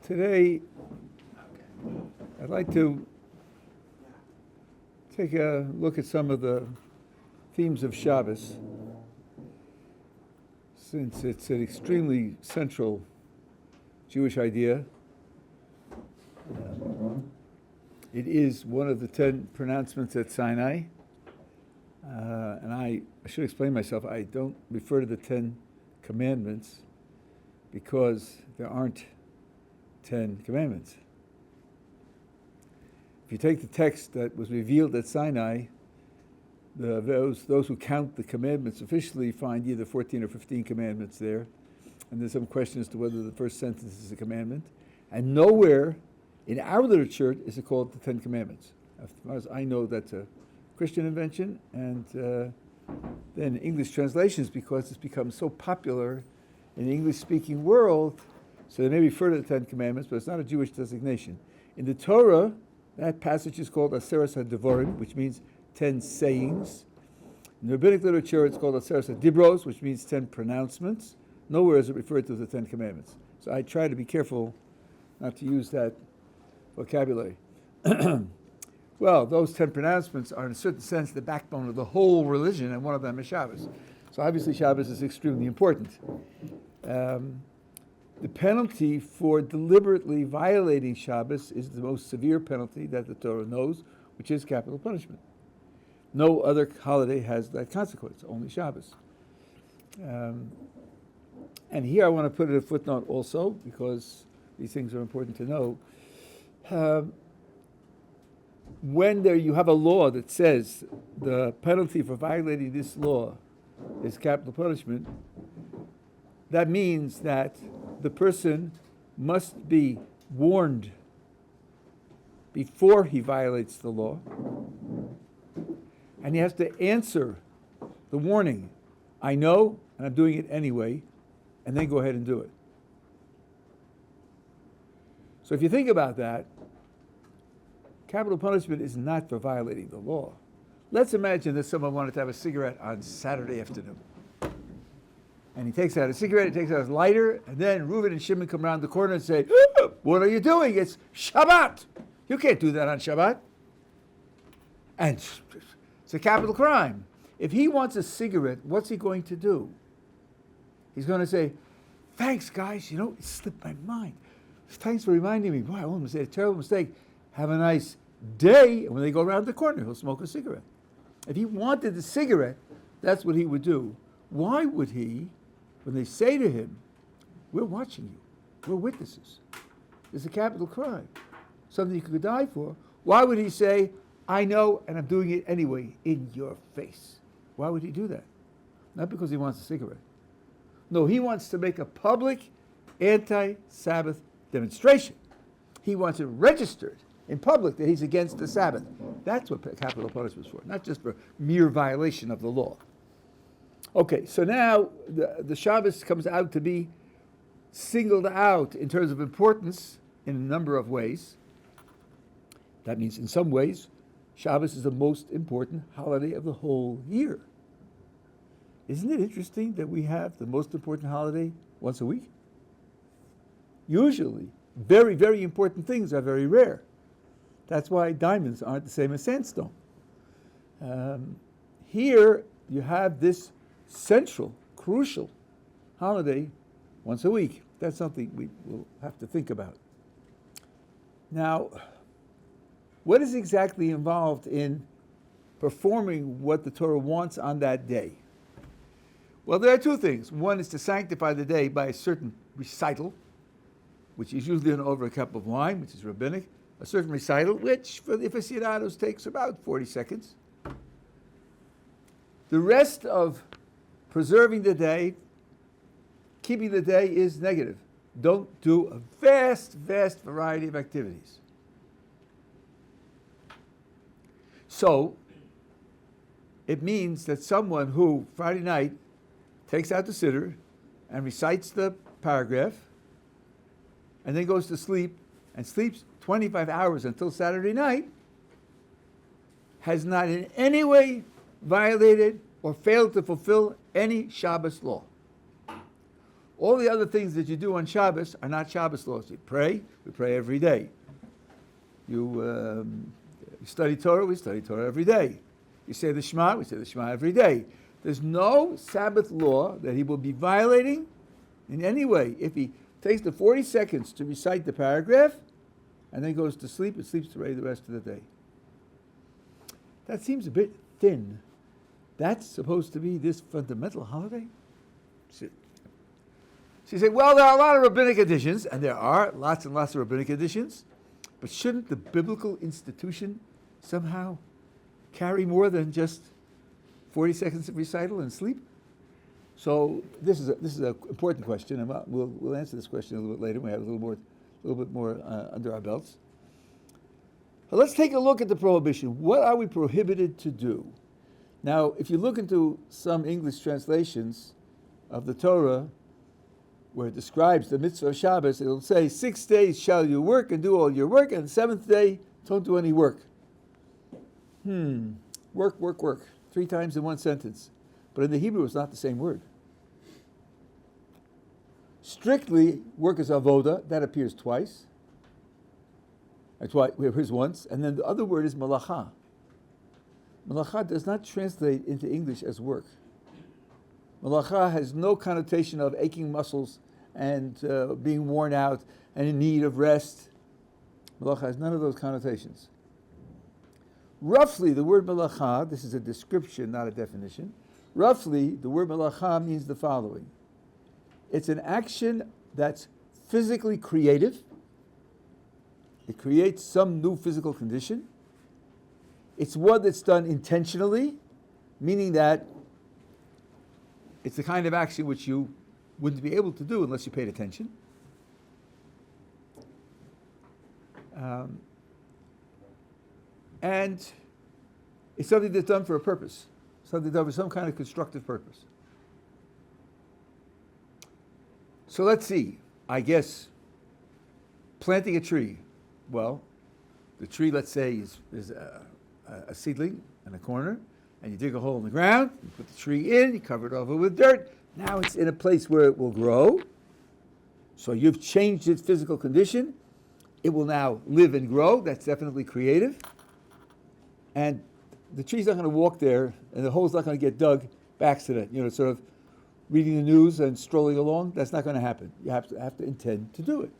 Today, I'd like to take a look at some of the themes of Shabbos, since it's an extremely central Jewish idea. It is one of the 10 pronouncements at Sinai. And I should explain myself. I don't refer to the 10 commandments because there aren't 10 commandments. If you take the text that was revealed at Sinai, those who count the commandments officially find either 14 or 15 commandments there, and there's some question as to whether the first sentence is a commandment. And nowhere in our literature is it called the 10 Commandments. As far as I know, that's a Christian invention, and then English translations, because it's become so popular in the English-speaking world, so they may refer to the 10 Commandments, but it's not a Jewish designation. In the Torah, that passage is called Aseres HaDevorim, which means 10 sayings. In the rabbinic literature, it's called Aseres HaDibros, which means 10 pronouncements. Nowhere is it referred to as the 10 Commandments. So I try to be careful not to use that vocabulary. Well, those 10 pronouncements are in a certain sense the backbone of the whole religion, and one of them is Shabbos. So obviously Shabbos is extremely important. The penalty for deliberately violating Shabbos is the most severe penalty that the Torah knows, which is capital punishment. No other holiday has that consequence, only Shabbos. And here I want to put a footnote also, because these things are important to know. When you have a law that says the penalty for violating this law is capital punishment, that means that the person must be warned before he violates the law, and he has to answer the warning, I know, and I'm doing it anyway, and then go ahead and do it. So if you think about that, capital punishment is not for violating the law. Let's imagine that someone wanted to have a cigarette on Saturday afternoon. And he takes out a cigarette, he takes out his lighter, and then Reuven and Shimon come around the corner and say, what are you doing? It's Shabbat. You can't do that on Shabbat. And it's a capital crime. If he wants a cigarette, what's he going to do? He's going to say, thanks, guys. You know, it slipped my mind. Thanks for reminding me. Boy, I almost made a terrible mistake. Have a nice day. And when they go around the corner, he'll smoke a cigarette. If he wanted the cigarette, that's what he would do. Why would he, when they say to him, we're watching you, we're witnesses, it's a capital crime, something you could die for, why would he say, I know and I'm doing it anyway, in your face? Why would he do that? Not because he wants a cigarette. No, he wants to make a public anti-Sabbath demonstration. He wants it registered in public that he's against the Sabbath. That's what capital punishment is for, not just for mere violation of the law. Okay, so now the Shabbos comes out to be singled out in terms of importance in a number of ways. That means in some ways, Shabbos is the most important holiday of the whole year. Isn't it interesting that we have the most important holiday once a week? Usually, very, very important things are very rare. That's why diamonds aren't the same as sandstone. Here, you have this central, crucial holiday once a week. That's something we will have to think about. Now, what is exactly involved in performing what the Torah wants on that day? Well, there are two things. One is to sanctify the day by a certain recital, which is usually done over a cup of wine, which is rabbinic, a certain recital, which for the aficionados takes about 40 seconds. The rest of preserving the day, keeping the day, is negative. Don't do a vast, vast variety of activities. So, it means that someone who, Friday night, takes out the siddur and recites the paragraph, and then goes to sleep and sleeps 25 hours until Saturday night, has not in any way violated or failed to fulfill any Shabbos law. All the other things that you do on Shabbos are not Shabbos laws. You pray, we pray every day. You study Torah, we study Torah every day. You say the Shema, we say the Shema every day. There's no Sabbath law that he will be violating in any way if he takes the 40 seconds to recite the paragraph and then goes to sleep and sleeps away the rest of the day. That seems a bit thin. That's supposed to be this fundamental holiday? So you say, well, there are a lot of rabbinic additions, and there are lots and lots of rabbinic additions, but shouldn't the biblical institution somehow carry more than just 40 seconds of recital and sleep? So this is an important question, and we'll answer this question a little bit later. We have a little bit more under our belts. But let's take a look at the prohibition. What are we prohibited to do? Now, if you look into some English translations of the Torah, where it describes the mitzvah of Shabbos, it'll say, 6 days shall you work and do all your work, and the seventh day, don't do any work. Work, work, work. 3 times in one sentence. But in the Hebrew, it's not the same word. Strictly, work is avoda. That appears twice. That's why it appears once. And then the other word is malacha. Malacha does not translate into English as work. Malacha has no connotation of aching muscles and being worn out and in need of rest. Malacha has none of those connotations. Roughly, the word malacha, this is a description, not a definition. Roughly, the word malacha means the following. It's an action that's physically creative. It creates some new physical condition. It's one that's done intentionally, meaning that it's the kind of action which you wouldn't be able to do unless you paid attention. And it's something that's done for a purpose, something done for some kind of constructive purpose. So let's see, I guess, planting a tree. Well, the tree, let's say, is a seedling in a corner, and you dig a hole in the ground, you put the tree in, you cover it over with dirt. Now it's in a place where it will grow. So you've changed its physical condition. It will now live and grow. That's definitely creative. And the tree's not going to walk there, and the hole's not going to get dug by accident, sort of reading the news and strolling along. That's not going to happen. You have to intend to do it.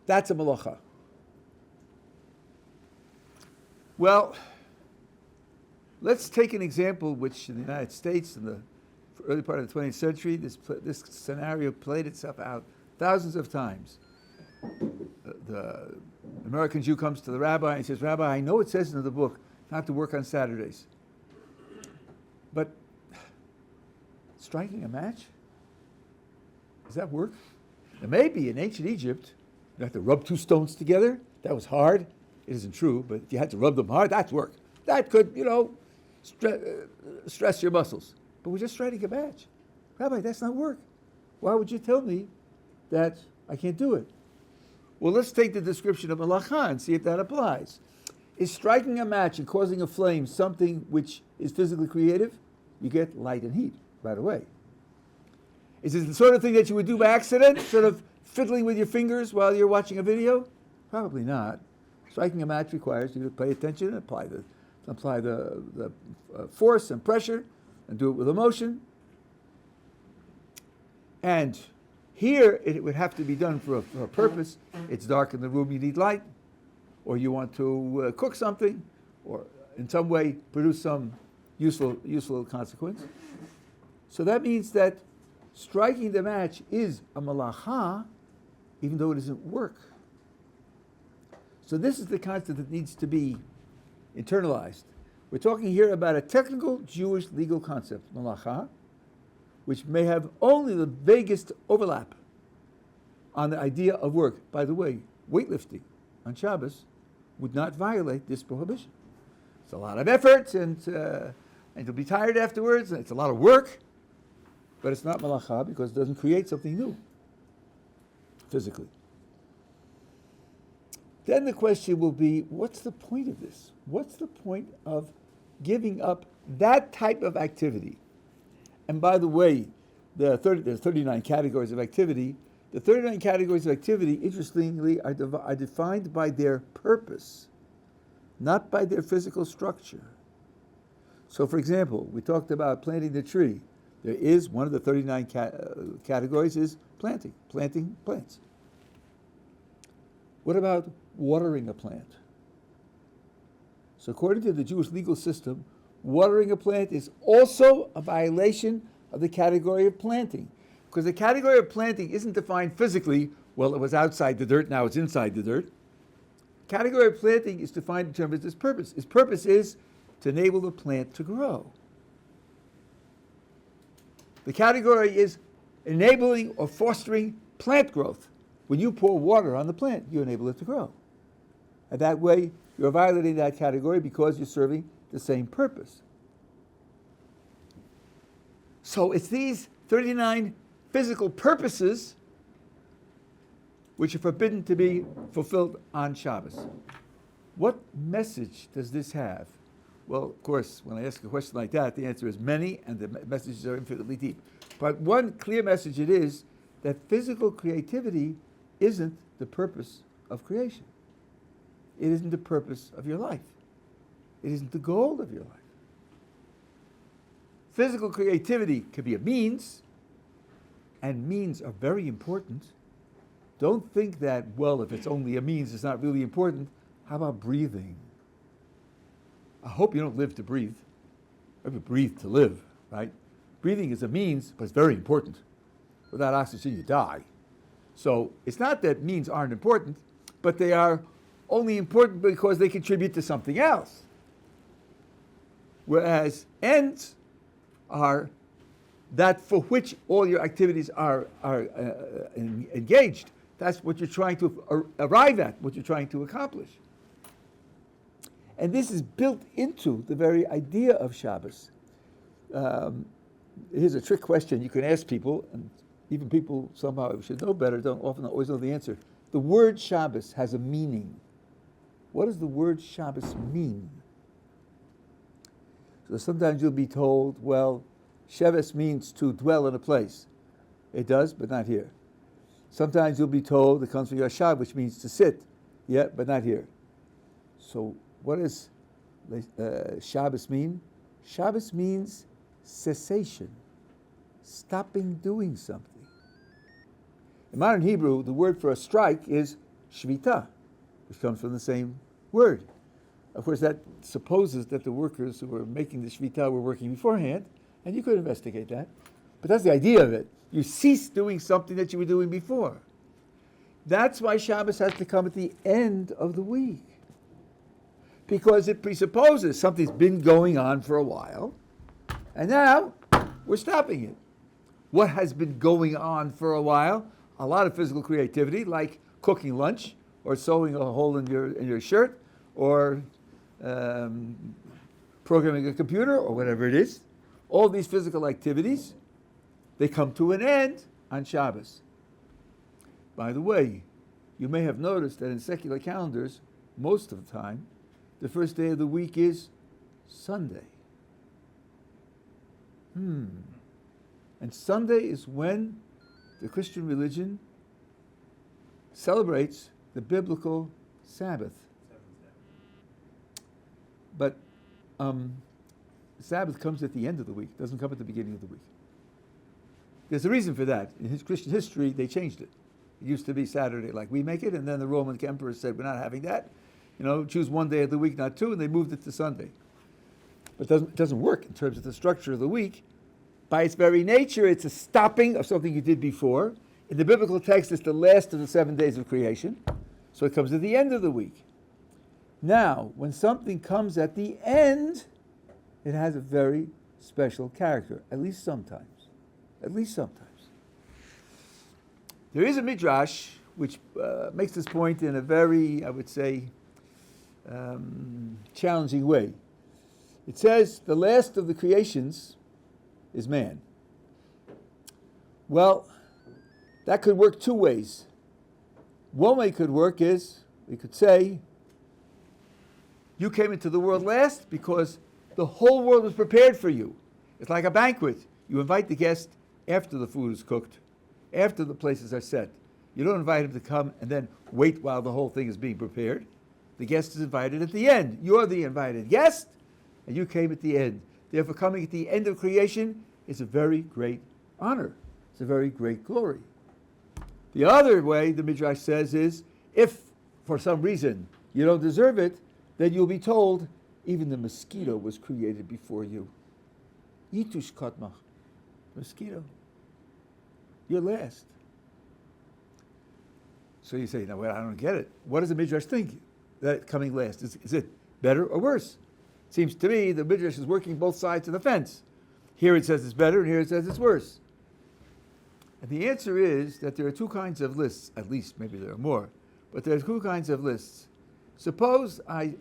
That's a malacha. Well, let's take an example which in the United States in the early part of the 20th century, this scenario played itself out thousands of times. The American Jew comes to the rabbi and says, Rabbi, I know it says in the book not to work on Saturdays, but striking a match? Does that work? Now maybe in ancient Egypt, you have to rub 2 stones together. That was hard. It isn't true, but if you had to rub them hard, that's work. That could, stress your muscles. But we're just striking a match. Rabbi, that's not work. Why would you tell me that I can't do it? Well, let's take the description of malacha and see if that applies. Is striking a match and causing a flame something which is physically creative? You get light and heat right away. Is it the sort of thing that you would do by accident, sort of fiddling with your fingers while you're watching a video? Probably not. Striking a match requires you to pay attention and apply the force and pressure and do it with emotion. And here it would have to be done for a purpose. It's dark in the room, you need light, or you want to cook something, or in some way produce some useful consequence. So that means that striking the match is a malacha, even though it isn't work. So this is the concept that needs to be internalized. We're talking here about a technical Jewish legal concept, malacha, which may have only the vaguest overlap on the idea of work. By the way, weightlifting on Shabbos would not violate this prohibition. It's a lot of effort, and you'll be tired afterwards, and it's a lot of work, but it's not malacha because it doesn't create something new physically. Then the question will be, what's the point of this? What's the point of giving up that type of activity? And by the way, there's 39 categories of activity. The 39 categories of activity, interestingly, are defined by their purpose, not by their physical structure. So, for example, we talked about planting the tree. There is one of the 39 categories is planting plants. What about watering a plant? So according to the Jewish legal system, watering a plant is also a violation of the category of planting. Because the category of planting isn't defined physically, well, it was outside the dirt, now it's inside the dirt. The category of planting is defined in terms of its purpose. Its purpose is to enable the plant to grow. The category is enabling or fostering plant growth. When you pour water on the plant, you enable it to grow. And that way, you're violating that category because you're serving the same purpose. So it's these 39 physical purposes which are forbidden to be fulfilled on Shabbos. What message does this have? Well, of course, when I ask a question like that, the answer is many, and the messages are infinitely deep. But one clear message it is that physical creativity isn't the purpose of creation. It isn't the purpose of your life. It isn't the goal of your life. Physical creativity can be a means, and means are very important. Don't think that, well, if it's only a means, it's not really important. How about breathing? I hope you don't live to breathe. You breathe to live, right? Breathing is a means, but it's very important. Without oxygen, you die. So it's not that means aren't important, but they are only important because they contribute to something else. Whereas ends are that for which all your activities are engaged. That's what you're trying to arrive at, what you're trying to accomplish. And this is built into the very idea of Shabbos. Here's a trick question you can ask people, and even people somehow who should know better don't often always know the answer. The word Shabbos has a meaning. What does the word Shabbos mean? So sometimes you'll be told, well, Shabbos means to dwell in a place. It does, but not here. Sometimes you'll be told it comes from Yashav, which means to sit. Yeah, but not here. So what does Shabbos mean? Shabbos means cessation, stopping doing something. In modern Hebrew, the word for a strike is shvita, which comes from the same word. Of course, that supposes that the workers who were making the shvita were working beforehand, and you could investigate that. But that's the idea of it. You cease doing something that you were doing before. That's why Shabbos has to come at the end of the week. Because it presupposes something's been going on for a while, and now we're stopping it. What has been going on for a while? A lot of physical creativity, like cooking lunch, or sewing a hole in your shirt, or programming a computer, or whatever it is. All these physical activities, they come to an end on Shabbos. By the way, you may have noticed that in secular calendars, most of the time, the first day of the week is Sunday. And Sunday is when the Christian religion celebrates the biblical Sabbath. But Sabbath comes at the end of the week, doesn't come at the beginning of the week. There's a reason for that. In Christian history, they changed it. It used to be Saturday like we make it, and then the Roman emperor said, we're not having that. Choose one day of the week, not two, and they moved it to Sunday. But it doesn't work in terms of the structure of the week. By its very nature, it's a stopping of something you did before. In the biblical text, it's the last of the 7 days of creation. So it comes at the end of the week. Now, when something comes at the end, it has a very special character, at least sometimes. At least sometimes. There is a midrash which makes this point in a very, I would say, challenging way. It says the last of the creations is man. Well, that could work two ways. One way it could work is, we could say, you came into the world last because the whole world was prepared for you. It's like a banquet. You invite the guest, after the food is cooked, after the places are set. You don't invite him to come and then wait while the whole thing is being prepared. The guest is invited at the end. You're the invited guest, and you came at the end. Therefore, coming at the end of creation is a very great honor. It's a very great glory. The other way, the Midrash says, is if for some reason you don't deserve it, then you'll be told, even the mosquito was created before you. Yitush katmach. Mosquito. You're last. So you say, no, well, I don't get it. What does the Midrash think that coming last? Is it better or worse? Seems to me the Midrash is working both sides of the fence. Here it says it's better, and here it says it's worse. And the answer is that there are two kinds of lists, at least maybe there are more, but there are two kinds of lists. Suppose I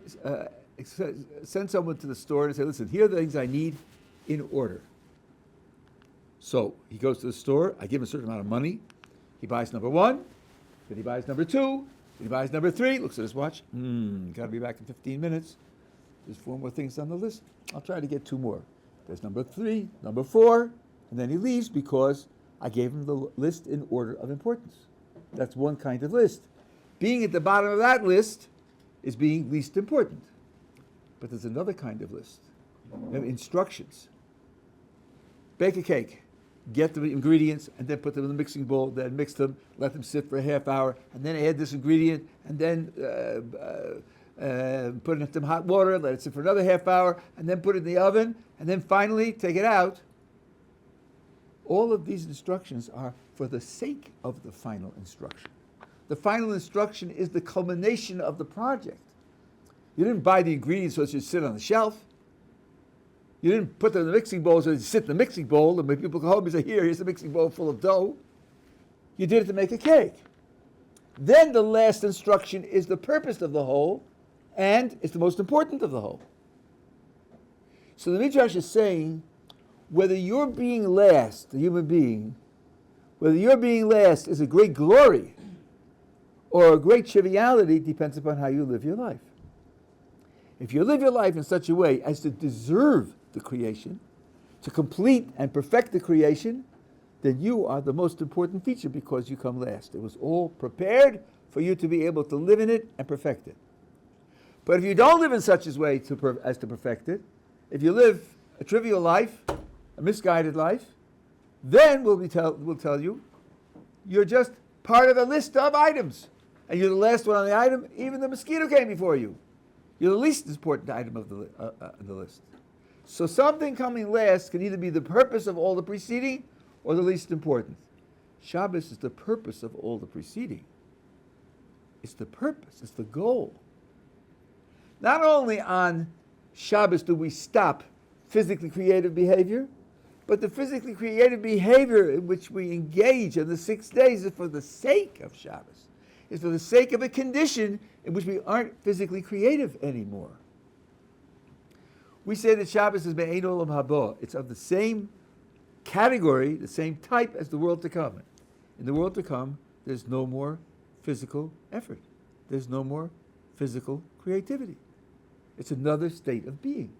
send someone to the store and say, listen, here are the things I need in order. So he goes to the store, I give him a certain amount of money, he buys number one, then he buys number two, then he buys number three, looks at his watch, got to be back in 15 minutes. There's 4 more things on the list. I'll try to get 2 more. There's number 3, number 4, and then he leaves because I gave him the list in order of importance. That's one kind of list. Being at the bottom of that list is being least important. But there's another kind of list. You have instructions. Bake a cake. Get the ingredients and then put them in the mixing bowl, then mix them, let them sit for a half hour, and then add this ingredient, and then put it in some hot water, let it sit for another half hour, and then put it in the oven, and then finally take it out. All of these instructions are for the sake of the final instruction. The final instruction is the culmination of the project. You didn't buy the ingredients so it should sit on the shelf. You didn't put them in the mixing bowl so it should sit in the mixing bowl, and when people go home and say, here's a mixing bowl full of dough. You did it to make a cake. Then the last instruction is the purpose of the whole, and it's the most important of the whole. So the Midrash is saying, whether you're being last, the human being, whether your being last is a great glory or a great triviality depends upon how you live your life. If you live your life in such a way as to deserve the creation, to complete and perfect the creation, then you are the most important feature because you come last. It was all prepared for you to be able to live in it and perfect it. But if you don't live in such a way as to perfect it, if you live a trivial life, a misguided life, then we'll tell you, you're just part of a list of items. And you're the last one on the item, even the mosquito came before you. You're the least important item of the list. So something coming last can either be the purpose of all the preceding or the least important. Shabbos is the purpose of all the preceding. It's the purpose, it's the goal. Not only on Shabbos do we stop physically creative behavior, but the physically creative behavior in which we engage in the 6 days is for the sake of Shabbos. It's for the sake of a condition in which we aren't physically creative anymore. We say that Shabbos is Me'ein Olam Haba. It's of the same category, the same type as the world to come. In the world to come, there's no more physical effort. There's no more physical creativity. It's another state of being.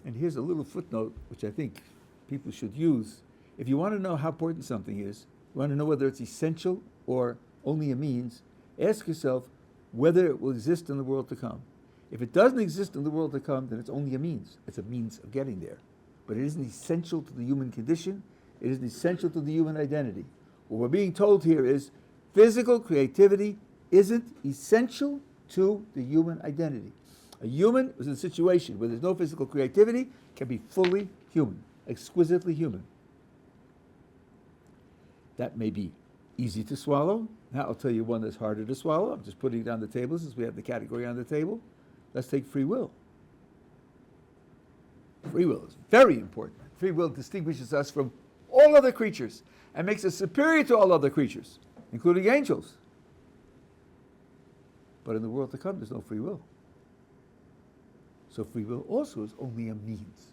And here's a little footnote, which I think people should use. If you want to know how important something is, you want to know whether it's essential or only a means, ask yourself whether it will exist in the world to come. If it doesn't exist in the world to come, then it's only a means. It's a means of getting there. But it isn't essential to the human condition. It isn't essential to the human identity. What we're being told here is physical creativity isn't essential to the human identity. A human who's in a situation where there's no physical creativity can be fully human, exquisitely human. That may be easy to swallow. Now I'll tell you one that's harder to swallow. I'm just putting it on the table since we have the category on the table. Let's take free will. Free will is very important. Free will distinguishes us from all other creatures and makes us superior to all other creatures, including angels. But in the world to come, there's no free will. So free will also is only a means.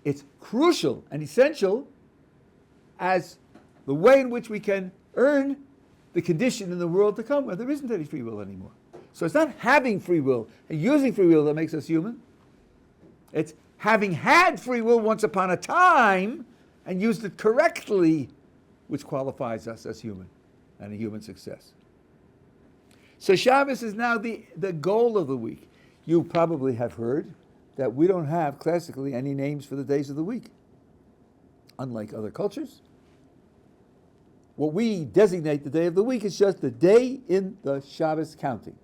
It's crucial and essential as the way in which we can earn the condition in the world to come where there isn't any free will anymore. So it's not having free will and using free will that makes us human. It's having had free will once upon a time and used it correctly, which qualifies us as human and a human success. So Shabbos is now the goal of the week. You probably have heard that we don't have classically any names for the days of the week. Unlike other cultures, what we designate the day of the week is just the day in the Shabbos counting.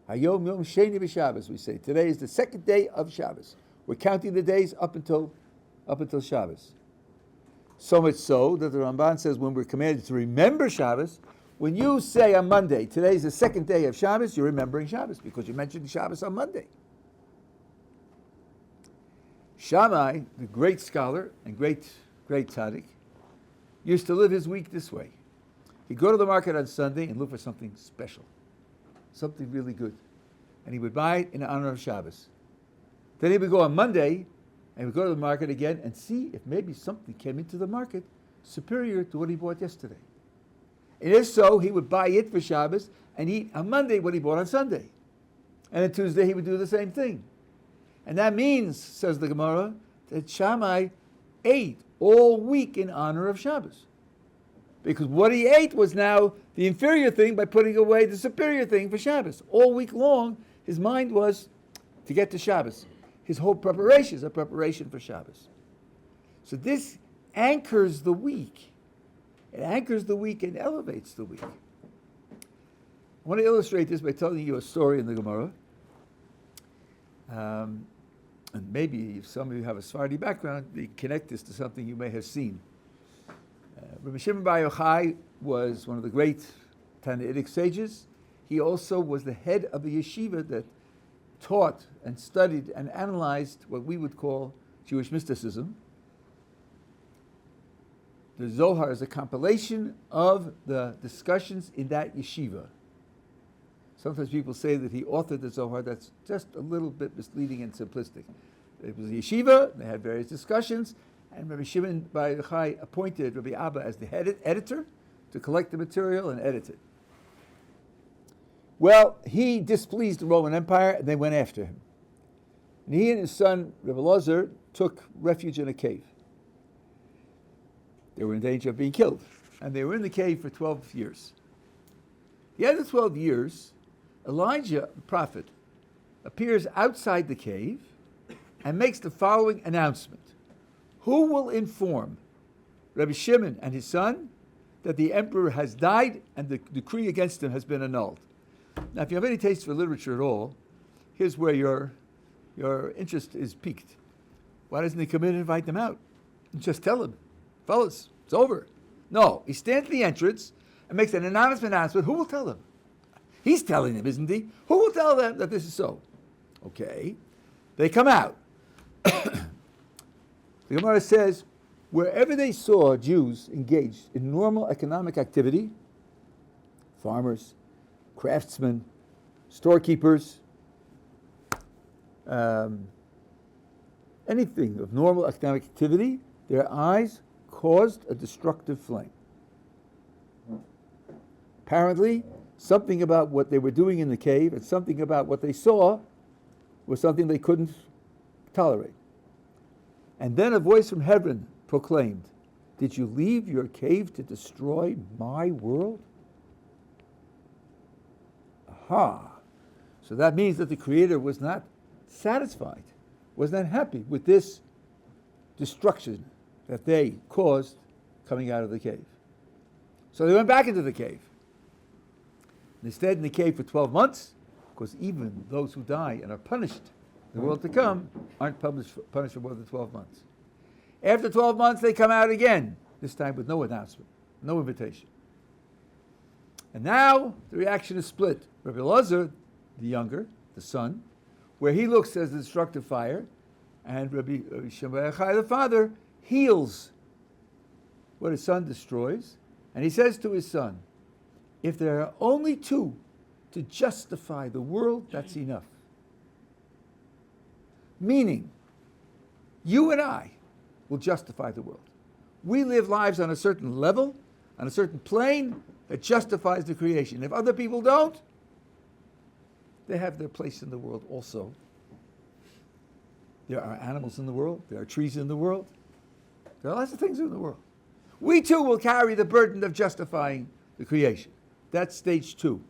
Hayom Yom Sheni b'Shabbos, we say. Today is the second day of Shabbos. We're counting the days up until Shabbos. So much so that the Ramban says when we're commanded to remember Shabbos, when you say on Monday, today's the second day of Shabbos, you're remembering Shabbos because you mentioned Shabbos on Monday. Shammai, the great scholar and great tzaddik, used to live his week this way. He'd go to the market on Sunday and look for something special, something really good. And he would buy it in honor of Shabbos. Then he would go on Monday and he would go to the market again and see if maybe something came into the market superior to what he bought yesterday. And if so, he would buy it for Shabbos and eat on Monday what he bought on Sunday. And on Tuesday he would do the same thing. And that means, says the Gemara, that Shammai ate all week in honor of Shabbos. Because what he ate was now the inferior thing by putting away the superior thing for Shabbos. All week long, his mind was to get to Shabbos. His whole preparation is a preparation for Shabbos. So this anchors the week. It anchors the week and elevates the week. I want to illustrate this by telling you a story in the Gemara. And maybe if some of you have a Sephardi background, you connect this to something you may have seen. Rabbi Shimon Bar Yochai was one of the great Tannaitic sages. He also was the head of a yeshiva that taught and studied and analyzed what we would call Jewish mysticism. The Zohar is a compilation of the discussions in that yeshiva. Sometimes people say that he authored the Zohar. That's just a little bit misleading and simplistic. It was a yeshiva, they had various discussions, and Rabbi Shimon Bar Yochai appointed Rabbi Abba as the head editor to collect the material and edit it. Well, he displeased the Roman Empire, and they went after him. And he and his son, Rabbi Elazar, took refuge in a cave. They were in danger of being killed, and they were in the cave for 12 years. The end of 12 years, Elijah, the prophet, appears outside the cave and makes the following announcement. Who will inform Rabbi Shimon and his son that the emperor has died and the decree against him has been annulled? Now, if you have any taste for literature at all, here's where your interest is piqued. Why doesn't he come in and invite them out? And just tell them, fellas, it's over. No, he stands at the entrance and makes an anonymous announcement. Who will tell them? He's telling them, isn't he? Who will tell them that this is so? Okay. They come out. The Gemara says, wherever they saw Jews engaged in normal economic activity, farmers, craftsmen, storekeepers, anything of normal economic activity, their eyes caused a destructive flame. Apparently, something about what they were doing in the cave and something about what they saw was something they couldn't tolerate. And then a voice from heaven proclaimed, "Did you leave your cave to destroy my world?" Aha! So that means that the Creator was not satisfied, was not happy with this destruction that they caused coming out of the cave. So they went back into the cave. They stayed in the cave for 12 months, because even those who die and are punished in the world to come aren't punished for more than 12 months. After 12 months, they come out again, this time with no announcement, no invitation. And now the reaction is split. Rabbi Elazar, the younger, the son, where he looks as the destructive fire, and Rabbi Shimon Bar Yochai, the father, heals what his son destroys, and he says to his son, if there are only two to justify the world, that's enough. Meaning, you and I will justify the world. We live lives on a certain level, on a certain plane, that justifies the creation. If other people don't, they have their place in the world also. There are animals in the world. There are trees in the world. There are lots of things in the world. We too will carry the burden of justifying the creation. That's stage 2.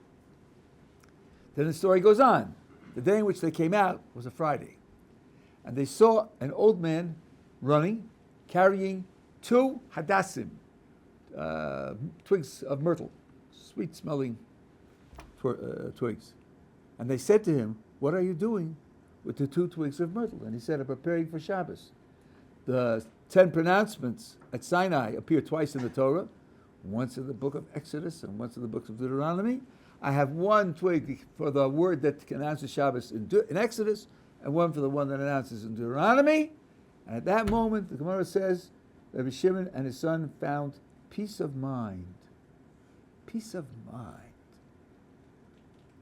Then the story goes on. The day in which they came out was a Friday. And they saw an old man running, carrying 2 hadassim, twigs of myrtle, sweet-smelling twigs. And they said to him, "What are you doing with the 2 twigs of myrtle?" And he said, "I'm preparing for Shabbos." The 10 pronouncements at Sinai appear twice in the Torah, once in the book of Exodus and once in the book of Deuteronomy. I have 1 twig for the word that announces Shabbos in Exodus, and 1 for the one that announces in Deuteronomy. And at that moment, the Gemara says, Rabbi Shimon and his son found peace of mind. Peace of mind.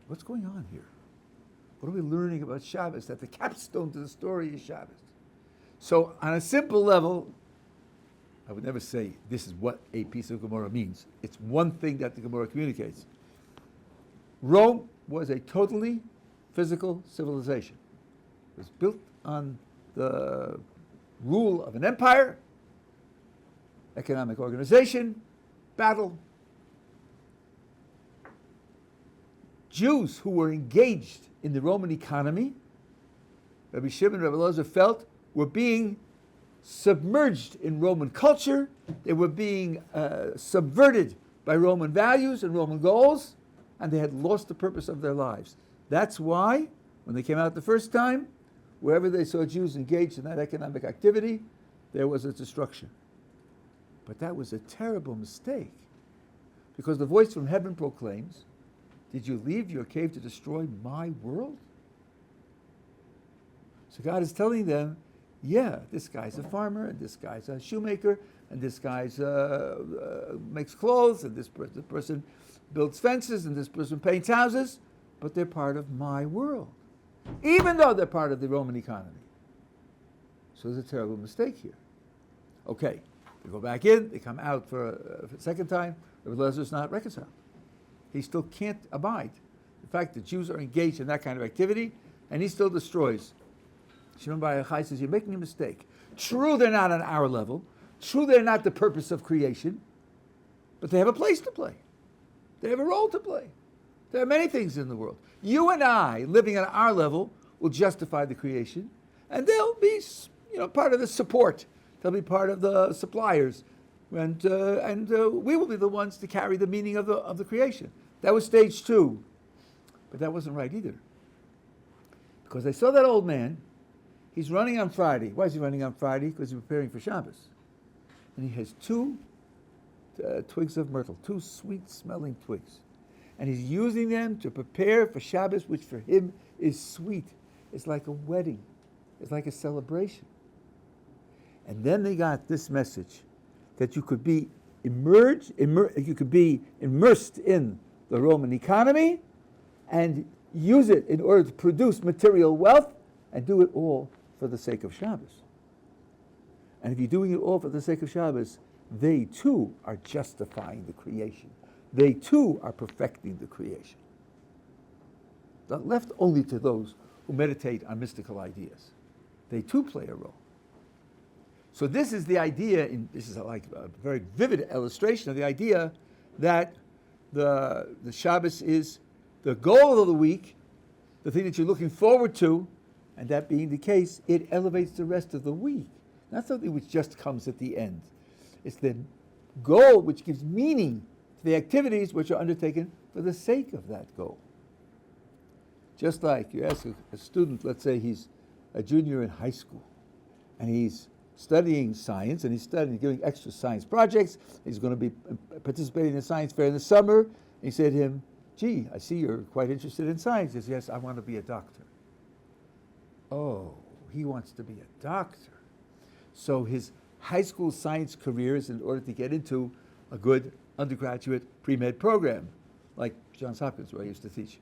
What's going on here? What are we learning about Shabbos? That the capstone to the story is Shabbos. So on a simple level, I would never say this is what a piece of Gemara means. It's one thing that the Gemara communicates. Rome was a totally physical civilization. It was built on the rule of an empire, economic organization, battle. Jews who were engaged in the Roman economy, Rabbi Shimon and Rabbi Elazar felt, were being submerged in Roman culture. They were being subverted by Roman values and Roman goals, and they had lost the purpose of their lives. That's why, when they came out the first time, wherever they saw Jews engaged in that economic activity, there was a destruction. But that was a terrible mistake, because the voice from heaven proclaims, "Did you leave your cave to destroy my world?" So God is telling them, yeah, this guy's a farmer, and this guy's a shoemaker, and this guy's makes clothes, and this person builds fences, and this person paints houses, but they're part of my world, even though they're part of the Roman economy. So there's a terrible mistake here. Okay, they go back in, they come out for a second time, Rabbi Elazar's not reconciled. He still can't abide the fact that Jews are engaged in that kind of activity, and he still destroys. Shimon Bar Yochai says, you're making a mistake. True, they're not on our level. True, they're not the purpose of creation, but they have a place to play. They have a role to play. There are many things in the world. You and I, living at our level, will justify the creation, and they'll be, part of the support. They'll be part of the suppliers, and we will be the ones to carry the meaning of the creation. That was stage 2, but that wasn't right either, because they saw that old man. He's running on Friday. Why is he running on Friday? Because he's preparing for Shabbos, and he has 2 twigs of myrtle, 2 sweet-smelling twigs, and he's using them to prepare for Shabbos, which for him is sweet. It's like a wedding. It's like a celebration. And then they got this message that you could be immersed in the Roman economy and use it in order to produce material wealth and do it all for the sake of Shabbos. And if you're doing it all for the sake of Shabbos, they too are justifying the creation. They too are perfecting the creation. Not left only to those who meditate on mystical ideas. They too play a role. So this is the idea, this is like a very vivid illustration of the idea that the Shabbos is the goal of the week, the thing that you're looking forward to, and that being the case, it elevates the rest of the week. Not something which just comes at the end. It's the goal which gives meaning to the activities which are undertaken for the sake of that goal. Just like you ask a student, let's say he's a junior in high school, and he's studying science, and he's doing extra science projects. He's going to be participating in a science fair in the summer. And you say to him, "Gee, I see you're quite interested in science." He says, "Yes, I want to be a doctor." Oh, he wants to be a doctor. So his high school science career is in order to get into a good undergraduate pre-med program, like Johns Hopkins, where I used to teach.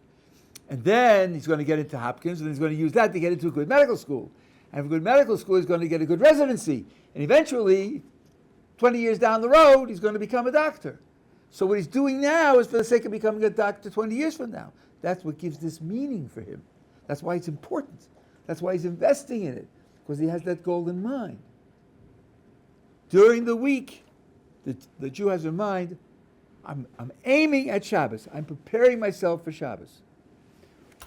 And then he's going to get into Hopkins, and he's going to use that to get into a good medical school. And from a good medical school, he's going to get a good residency. And eventually, 20 years down the road, he's going to become a doctor. So what he's doing now is for the sake of becoming a doctor 20 years from now. That's what gives this meaning for him. That's why it's important. That's why he's investing in it. because he has that goal in mind. During the week, the Jew has in mind, I'm aiming at Shabbos. I'm preparing myself for Shabbos.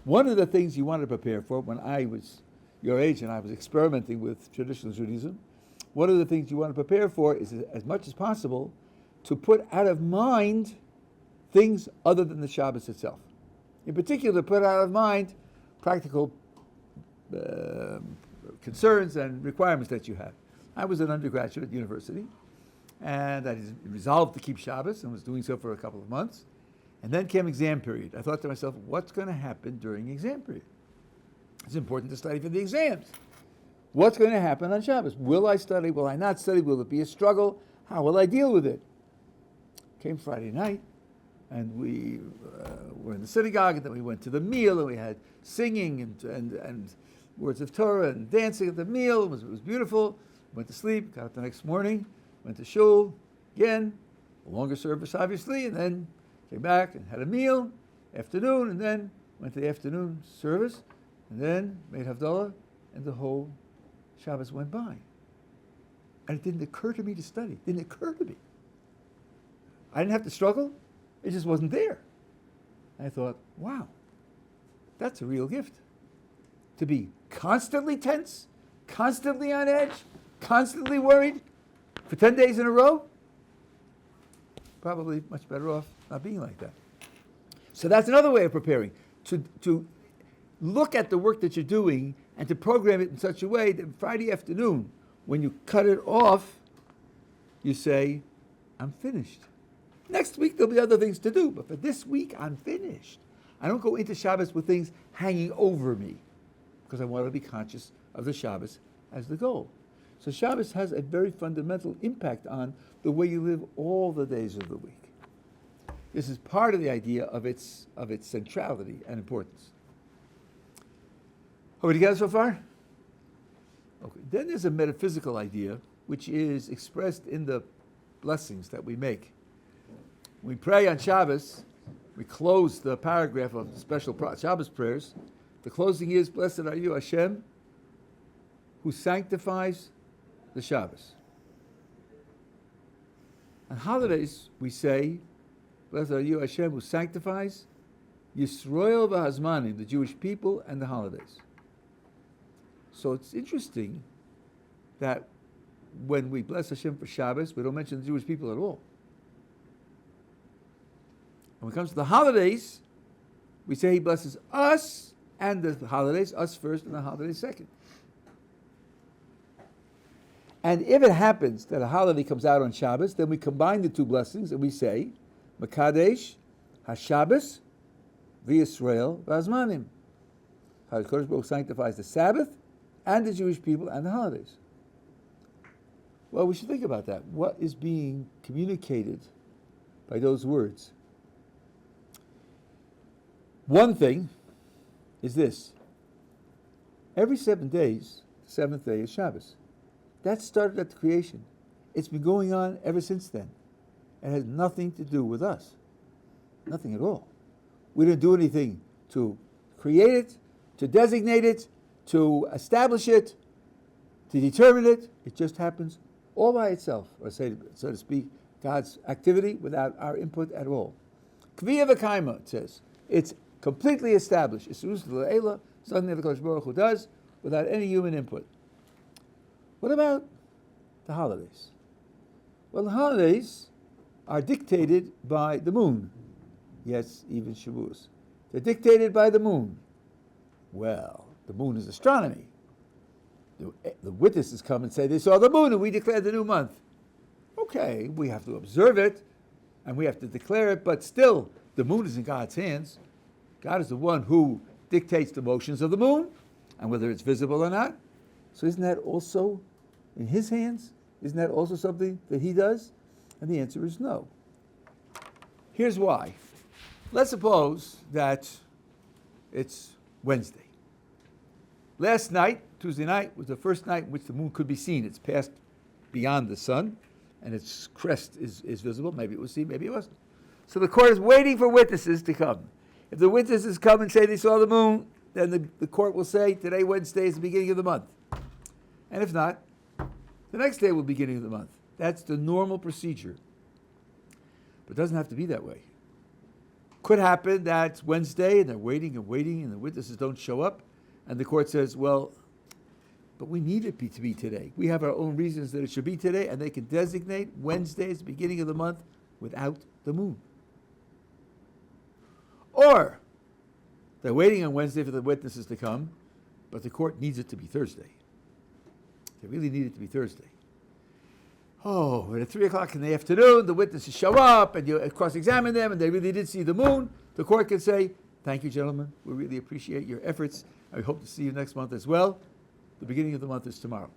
One of the things you want to prepare for, when I was your age and I was experimenting with traditional Judaism, one of the things you want to prepare for is, as much as possible, to put out of mind things other than the Shabbos itself. In particular, put out of mind practical concerns and requirements that you have. I was an undergraduate at university, and I resolved to keep Shabbos and was doing so for a couple of months. And then came exam period. I thought to myself, what's going to happen during exam period? It's important to study for the exams. What's going to happen on Shabbos? Will I study? Will I not study? Will it be a struggle? How will I deal with it? Came Friday night, and we were in the synagogue, and then we went to the meal, and we had singing and words of Torah and dancing at the meal. It was beautiful. Went to sleep, got up the next morning, went to shul, again, a longer service, obviously, and then came back and had a meal, afternoon, and then went to the afternoon service, and then made Havdalah, and the whole Shabbos went by. And it didn't occur to me to study. It didn't occur to me. I didn't have to struggle. It just wasn't there. And I thought, wow, that's a real gift. To be constantly tense, constantly on edge, constantly worried for 10 days in a row, probably much better off not being like that. So that's another way of preparing, to look at the work that you're doing and to program it in such a way that Friday afternoon, when you cut it off, you say, I'm finished. Next week there'll be other things to do, but for this week I'm finished. I don't go into Shabbos with things hanging over me because I want to be conscious of the Shabbos as the goal. So Shabbos has a very fundamental impact on the way you live all the days of the week. This is part of the idea of its centrality and importance. Are we together so far? Okay. Then there's a metaphysical idea which is expressed in the blessings that we make. When we pray on Shabbos, we close the paragraph of the special Shabbos prayers. The closing is, Blessed are you, Hashem, who sanctifies the Shabbos. On holidays, we say, Blessed are you, Hashem, who sanctifies Yisroel v'Hazmanim, the Jewish people and the holidays. So it's interesting that when we bless Hashem for Shabbos, we don't mention the Jewish people at all. When it comes to the holidays, we say He blesses us and the holidays, us first and the holidays second. And if it happens that a holiday comes out on Shabbos, then we combine the two blessings and we say, Makadesh HaShabbos v'Yisrael v'Hazmanim. HaKadosh Baruch Hu sanctifies the Sabbath and the Jewish people and the holidays. Well, we should think about that. What is being communicated by those words? One thing is this. Every 7 days, the seventh day is Shabbos. That started at the creation. It's been going on ever since then. It has nothing to do with us. Nothing at all. We didn't do anything to create it, to designate it, to establish it, to determine it. It just happens all by itself, or so to speak, God's activity without our input at all. Kviya v'kaima, it says. It's completely established. It's something that the Kodesh Baruch Hu does without any human input. What about the holidays? Well, the holidays are dictated by the moon. Yes, even Shavuos. They're dictated by the moon. Well, the moon is astronomy. The witnesses come and say they saw the moon and we declare the new month. Okay, we have to observe it and we have to declare it, but still, the moon is in God's hands. God is the one who dictates the motions of the moon and whether it's visible or not. So isn't that also in His hands? Isn't that also something that He does? And the answer is no. Here's why. Let's suppose that it's Wednesday. Last night, Tuesday night, was the first night in which the moon could be seen. It's passed beyond the sun, and its crest is visible. Maybe it was seen, maybe it wasn't. So the court is waiting for witnesses to come. If the witnesses come and say they saw the moon, then the court will say, today, Wednesday, is the beginning of the month. And if not, the next day will be beginning of the month. That's the normal procedure. But it doesn't have to be that way. Could happen that it's Wednesday and they're waiting and the witnesses don't show up, and the court says, well, but we need it to be today. We have our own reasons that it should be today, and they can designate Wednesday as the beginning of the month without the moon. Or they're waiting on Wednesday for the witnesses to come, but the court needs it to be Thursday. They really need it to be Thursday. Oh, and at 3 o'clock in the afternoon, the witnesses show up, and you cross-examine them, and they really did see the moon. The court can say, thank you, gentlemen. We really appreciate your efforts. I hope to see you next month as well. The beginning of the month is tomorrow.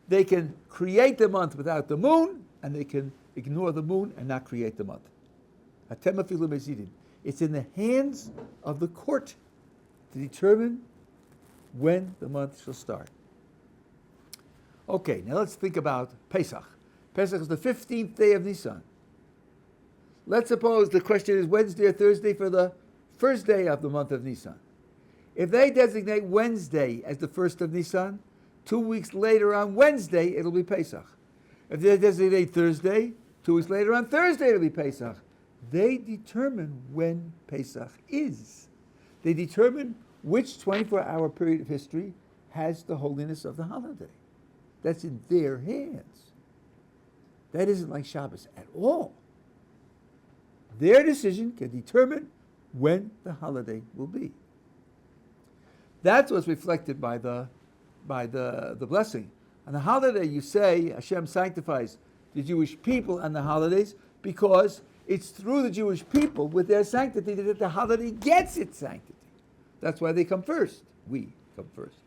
They can create the month without the moon, and they can ignore the moon and not create the month. It's in the hands of the court to determine when the month shall start. Okay, now let's think about Pesach. Pesach is the 15th day of Nisan. Let's suppose the question is Wednesday or Thursday for the first day of the month of Nisan. If they designate Wednesday as the first of Nisan, 2 weeks later on Wednesday, it'll be Pesach. If they designate Thursday, 2 weeks later on Thursday, it'll be Pesach. They determine when Pesach is. They determine which 24-hour period of history has the holiness of the holiday. That's in their hands. That isn't like Shabbos at all. Their decision can determine when the holiday will be. That's what's reflected by the blessing. On the holiday, you say Hashem sanctifies the Jewish people and the holidays because it's through the Jewish people with their sanctity that the holiday gets its sanctity. That's why they come first. We come first.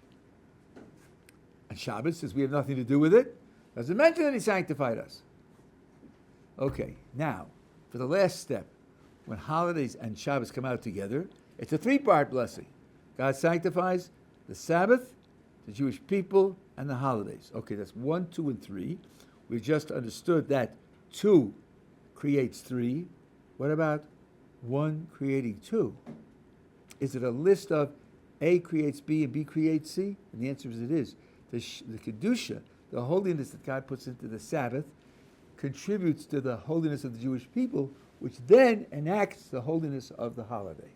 And Shabbos says we have nothing to do with it. Doesn't mention that he sanctified us. Okay, now, for the last step, when holidays and Shabbos come out together, it's a three-part blessing. God sanctifies the Sabbath, the Jewish people, and the holidays. Okay, that's 1, 2, and 3. We just understood that 2 creates 3. What about 1 creating 2? Is it a list of A creates B and B creates C? And the answer is it is. The Kedusha, the holiness that God puts into the Sabbath, contributes to the holiness of the Jewish people, which then enacts the holiness of the holiday.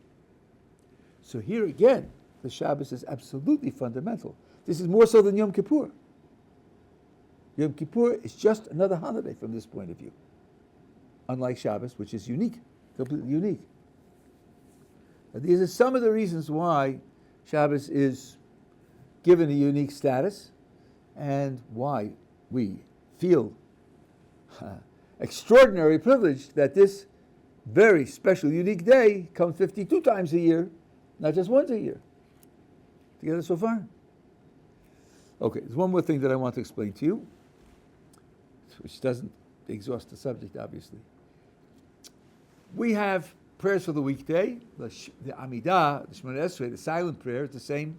So here again, the Shabbos is absolutely fundamental. This is more so than Yom Kippur. Yom Kippur is just another holiday from this point of view, unlike Shabbos, which is unique, completely unique. Now, these are some of the reasons why Shabbos is given a unique status and why we feel extraordinary privilege that this very special, unique day comes 52 times a year, not just once a year. Together so far? Okay, there's one more thing that I want to explain to you, which doesn't exhaust the subject, obviously. We have prayers for the weekday, the Amidah, the Shemona Esrei, the silent prayer, is the same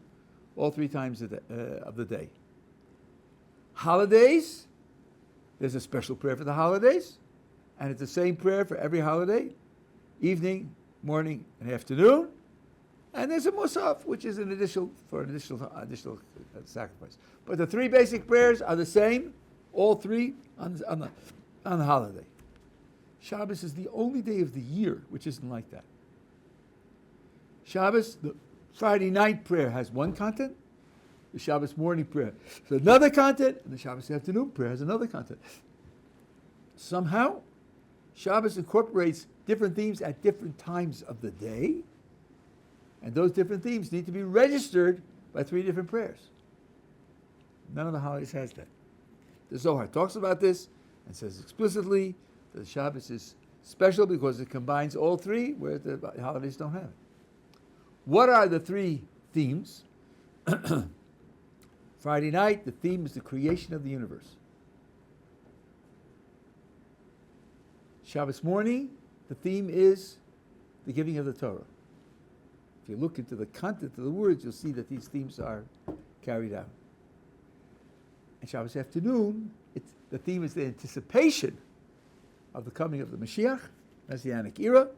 all 3 times of the day. Holidays, there's a special prayer for the holidays, and it's the same prayer for every holiday, evening, morning, and afternoon. And there's a Musaf, which is an additional sacrifice. But the 3 basic prayers are the same, all 3 on the holiday. Shabbos is the only day of the year which isn't like that. Shabbos, the Friday night prayer has one content, the Shabbos morning prayer has another content, and the Shabbos afternoon prayer has another content. Somehow, Shabbos incorporates different themes at different times of the day, and those different themes need to be registered by 3 different prayers. None of the holidays has that. The Zohar talks about this and says explicitly that Shabbos is special because it combines all 3, whereas the holidays don't have it. What are the 3 themes? Friday night, the theme is the creation of the universe. Shabbos morning, the theme is the giving of the Torah. If you look into the content of the words, you'll see that these themes are carried out. And Shabbos afternoon, the theme is the anticipation of the coming of the Mashiach, Messianic era,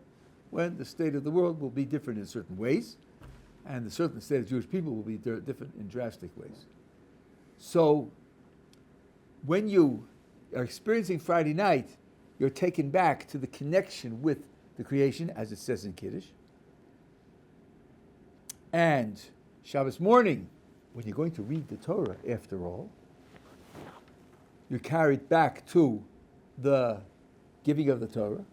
when the state of the world will be different in certain ways, and the certain state of Jewish people will be different in drastic ways. So when you are experiencing Friday night, you're taken back to the connection with the creation, as it says in Kiddush. And Shabbos morning, when you're going to read the Torah, after all, you're carried back to the giving of the Torah.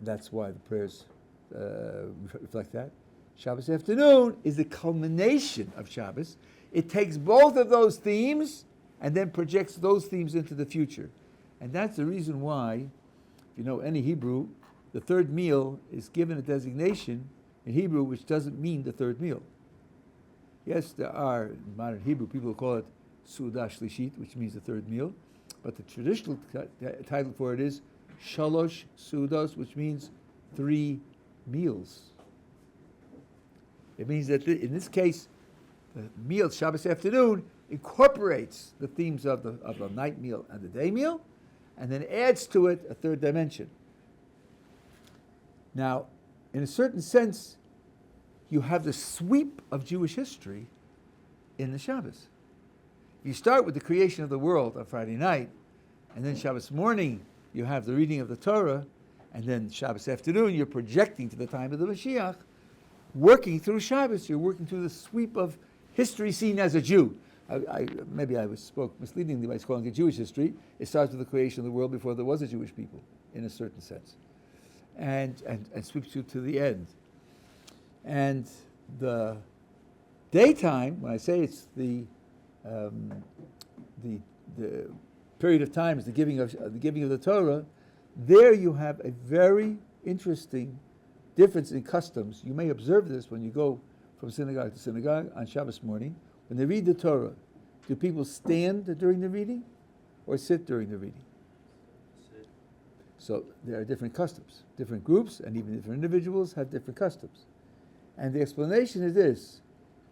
That's why the prayers reflect that. Shabbos afternoon is the culmination of Shabbos. It takes both of those themes and then projects those themes into the future. And that's the reason why, if you know any Hebrew, the third meal is given a designation in Hebrew which doesn't mean the third meal. Yes, there are, in modern Hebrew, people who call it Su'udah Shlishit, which means the third meal. But the traditional title for it is Shalosh Su'udos, which means 3 meals. It means that in this case, the meal, Shabbos afternoon, incorporates the themes of the night meal and the day meal, and then adds to it a third dimension. Now, in a certain sense, you have the sweep of Jewish history in the Shabbos. You start with the creation of the world on Friday night, and then Shabbos morning, you have the reading of the Torah, and then Shabbos afternoon, you're projecting to the time of the Mashiach. Working through Shabbos, you're working through the sweep of history seen as a Jew. Maybe I spoke misleadingly by calling it Jewish history. It starts with the creation of the world before there was a Jewish people, in a certain sense, and sweeps you to the end. And the daytime, when I say it's the period of time is the giving of the Torah, there you have a very interesting difference in customs. You may observe this when you go from synagogue to synagogue on Shabbos morning. When they read the Torah, do people stand during the reading or sit during the reading? Sit. So there are different customs. Different groups and even different individuals have different customs. And the explanation is this: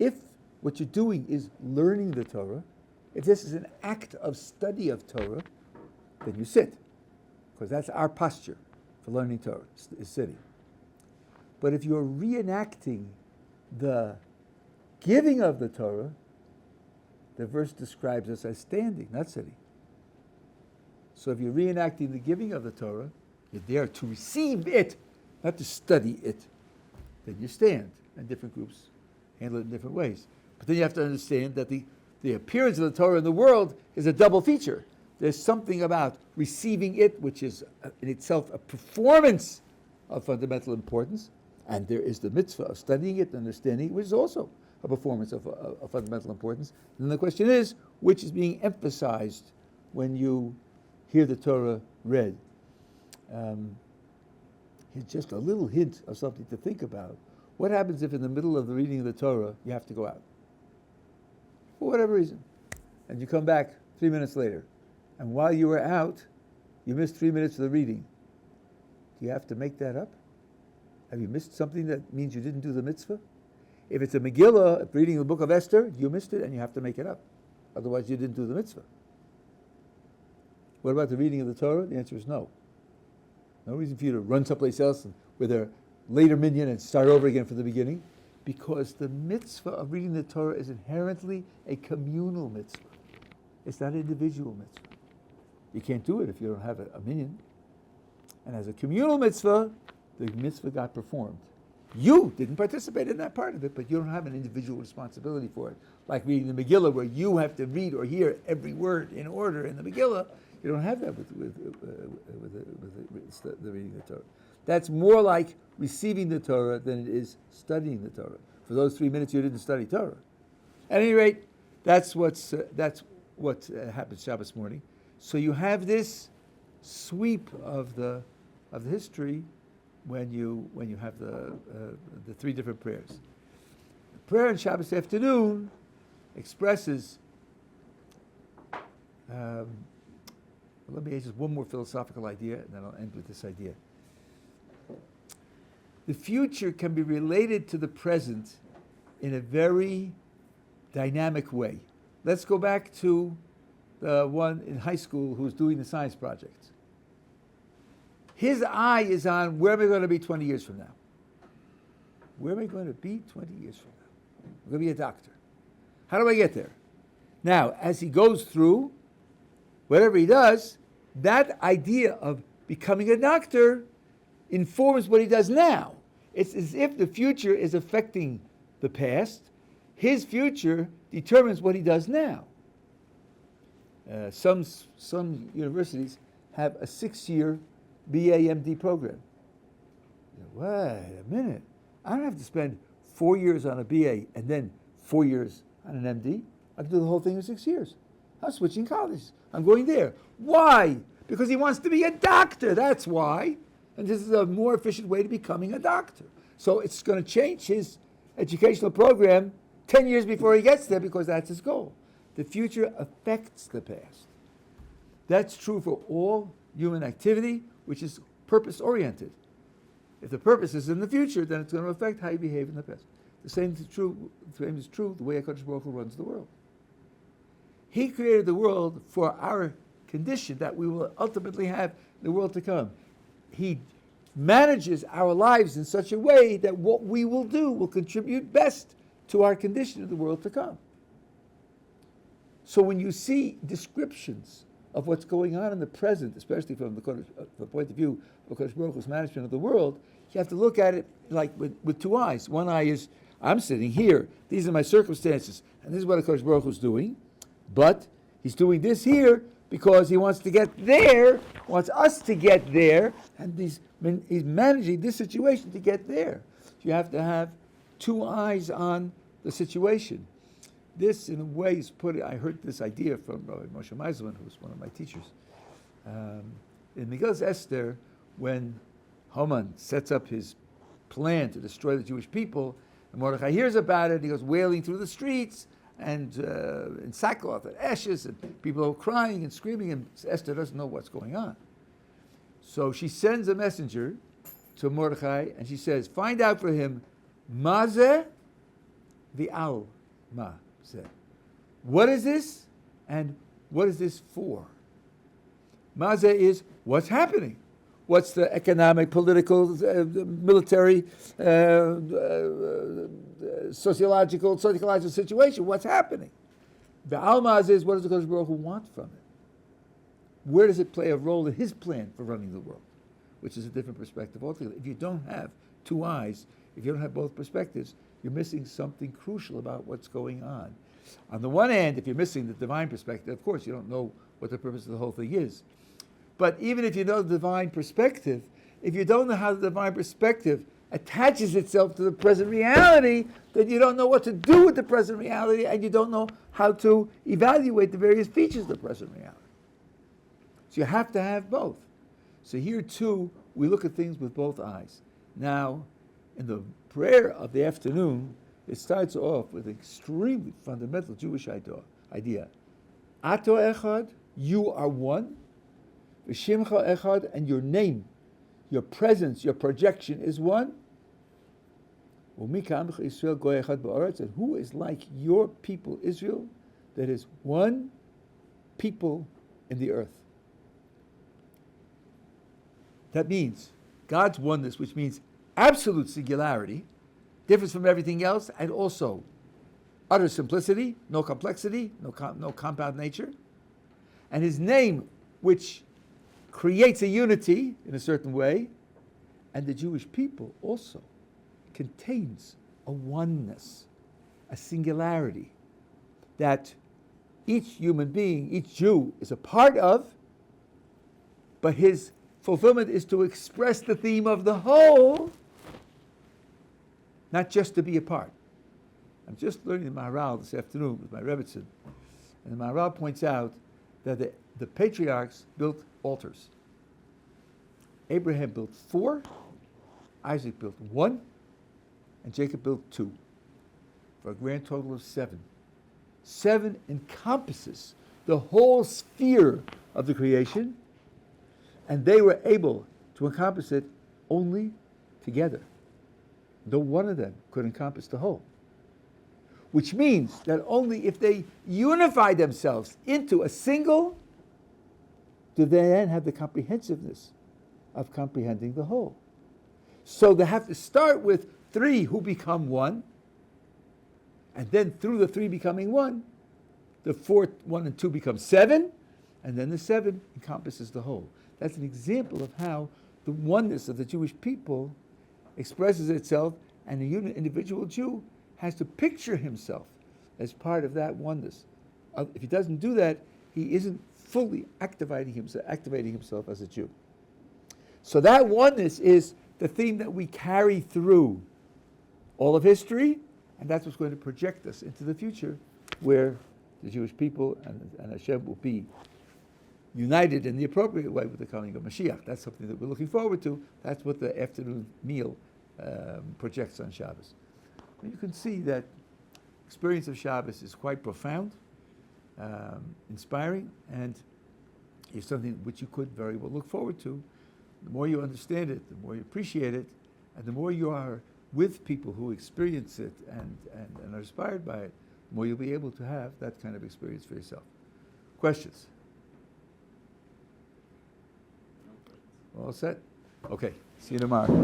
if what you're doing is learning the Torah, if this is an act of study of Torah, then you sit, because that's our posture for learning Torah, is sitting. But if you're reenacting the giving of the Torah, the verse describes us as standing, not sitting. So if you're reenacting the giving of the Torah, you're there to receive it, not to study it. Then you stand, and different groups handle it in different ways. But then you have to understand that the appearance of the Torah in the world is a double feature. There's something about receiving it, which is in itself a performance of fundamental importance, and there is the mitzvah of studying it and understanding it, which is also a performance of fundamental importance. And the question is, which is being emphasized when you hear the Torah read? Here's just a little hint of something to think about. What happens if in the middle of the reading of the Torah you have to go out? For whatever reason. And you come back 3 minutes later. And while you were out, you missed 3 minutes of the reading. Do you have to make that up? Have you missed something that means you didn't do the mitzvah? If it's a Megillah, reading the book of Esther, you missed it and you have to make it up. Otherwise you didn't do the mitzvah. What about the reading of the Torah? The answer is no. No reason for you to run someplace else with a later minyan and start over again from the beginning, because the mitzvah of reading the Torah is inherently a communal mitzvah. It's not an individual mitzvah. You can't do it if you don't have a minyan. And as a communal mitzvah, the mitzvah got performed. You didn't participate in that part of it, but you don't have an individual responsibility for it. Like reading the Megillah, where you have to read or hear every word in order in the Megillah. You don't have that with the reading of the Torah. That's more like receiving the Torah than it is studying the Torah. For those 3 minutes, you didn't study Torah. At any rate, that's what happens Shabbos morning. So you have this sweep of the history when you have the 3 different prayers. The prayer on Shabbos afternoon expresses. Let me add just one more philosophical idea, and then I'll end with this idea. The future can be related to the present in a very dynamic way. Let's go back to the one in high school who's doing the science project. His eye is on, where am I going to be 20 years from now? Where am I going to be 20 years from now? I'm going to be a doctor. How do I get there? Now, as he goes through, whatever he does, that idea of becoming a doctor informs what he does now. It's as if the future is affecting the past. His future determines what he does now. Some universities have a 6-year BA/MD program. Wait a minute. I don't have to spend 4 years on a BA and then 4 years on an MD. I can do the whole thing in 6 years. I'm switching colleges. I'm going there. Why? Because he wants to be a doctor. That's why. And this is a more efficient way to becoming a doctor. So it's going to change his educational program 10 years before he gets there because that's his goal. The future affects the past. That's true for all human activity, which is purpose-oriented. If the purpose is in the future, then it's going to affect how you behave in the past. The same is true the way HaKadosh Baruch Hu runs the world. He created the world for our condition that we will ultimately have in the world to come. He manages our lives in such a way that what we will do will contribute best to our condition in the world to come. So when you see descriptions of what's going on in the present, especially from the point of view of HaKadosh Baruch Hu's management of the world, you have to look at it like with two eyes. One eye is, I'm sitting here, these are my circumstances, and this is what HaKadosh Baruch Hu's doing, but he's doing this here because he wants to get there, wants us to get there, and he's managing this situation to get there. So you have to have two eyes on the situation. This, in a way, is I heard this idea from Rabbi Moshe Meiselman, who was one of my teachers. In Megillah Esther, when Haman sets up his plan to destroy the Jewish people, and Mordechai hears about it, he goes wailing through the streets, and in sackcloth and ashes, and people are crying and screaming, and Esther doesn't know what's going on. So she sends a messenger to Mordechai, and she says, find out for him, Mazeh v'al ma. What is this, and what is this for? Mazeh is what's happening. What's the economic, political, military, sociological situation? What's happening? Ba'al Mazeh is what does the Kodesh Baruch Hu want from it? Where does it play a role in his plan for running the world? Which is a different perspective altogether. If you don't have two eyes, if you don't have both perspectives, you're missing something crucial about what's going on. On the one hand, if you're missing the divine perspective, of course, you don't know what the purpose of the whole thing is. But even if you know the divine perspective, if you don't know how the divine perspective attaches itself to the present reality, then you don't know what to do with the present reality, and you don't know how to evaluate the various features of the present reality. So you have to have both. So here, too, we look at things with both eyes. Now, in the prayer of the afternoon, it starts off with an extremely fundamental Jewish idea. Ato echad, you are one. V'shimcha echad, and your name, your presence, your projection is one. U'mika amcha Yisrael goy echad ba'aretz, and who is like your people Israel, that is one people in the earth. That means God's oneness, which means absolute singularity, difference from everything else, and also utter simplicity, no complexity, no compound nature. And his name, which creates a unity in a certain way, and the Jewish people also contains a oneness, a singularity that each human being, each Jew is a part of, but his fulfillment is to express the theme of the whole, not just to be a part. I'm just learning the Maharal this afternoon with my Rebbitzin, and the Maharal points out that the patriarchs built altars. Abraham built 4, Isaac built 1, and Jacob built 2, for a grand total of 7. 7 encompasses the whole sphere of the creation, and they were able to encompass it only together. No one of them could encompass the whole. Which means that only if they unify themselves into a single, do they then have the comprehensiveness of comprehending the whole. So they have to start with 3 who become 1, And then through the 3 becoming 1, the 4, 1 and 2 become 7, and then the 7 encompasses the whole. That's an example of how the oneness of the Jewish people expresses itself, and the individual Jew has to picture himself as part of that oneness. If he doesn't do that, he isn't fully activating himself as a Jew. So that oneness is the theme that we carry through all of history, and that's what's going to project us into the future, where the Jewish people and Hashem will be united in the appropriate way with the coming of Mashiach. That's something that we're looking forward to. That's what the afternoon meal projects on Shabbos. And you can see that experience of Shabbos is quite profound, inspiring, and is something which you could very well look forward to. The more you understand it, the more you appreciate it, and the more you are with people who experience it and are inspired by it, the more you'll be able to have that kind of experience for yourself. Questions? All set? Okay. See you tomorrow.